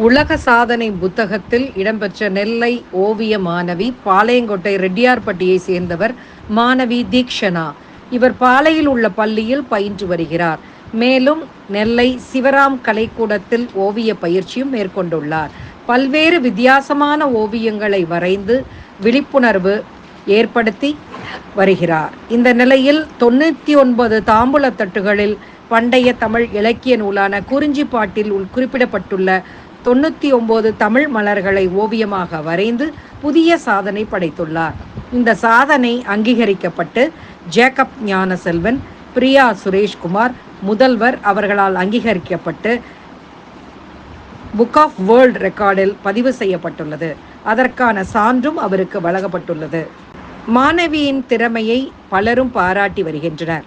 உலக சாதனை புத்தகத்தில் இடம்பெற்ற நெல்லை ஓவிய மாணவி பாளையங்கோட்டை ரெட்டியார்பட்டியை சேர்ந்தவர் மாணவி தீக்ஷனா. இவர் பாளையில் உள்ள பள்ளியில் பயின்று வருகிறார். மேலும் நெல்லை சிவராம் கலைக்கூடத்தில் ஓவிய பயிற்சியும் மேற்கொண்டுள்ளார். பல்வேறு வித்தியாசமான ஓவியங்களை வரைந்து விழிப்புணர்வு ஏற்படுத்தி வருகிறார். இந்த நிலையில் 99 தாம்பூல தட்டுகளில் பண்டைய தமிழ் இலக்கிய நூலான குறிஞ்சிப்பாட்டில் குறிப்பிடப்பட்டுள்ள 99 தமிழ் மலர்களை ஓவியமாக வரைந்து புதிய சாதனை படைத்துள்ளார். இந்த சாதனை அங்கீகரிக்கப்பட்டு ஜேக்கப் ஞானசெல்வன், பிரியா சுரேஷ்குமார் முதல்வர் அவர்களால் அங்கீகரிக்கப்பட்டு புக் ஆஃப் வேர்ல்ட் ரெக்கார்டில் பதிவு செய்யப்பட்டுள்ளது. அதற்கான சான்றும் அவருக்கு வழங்கப்பட்டுள்ளது. மாணவியின் திறமையை பலரும் பாராட்டி வருகின்றனர்.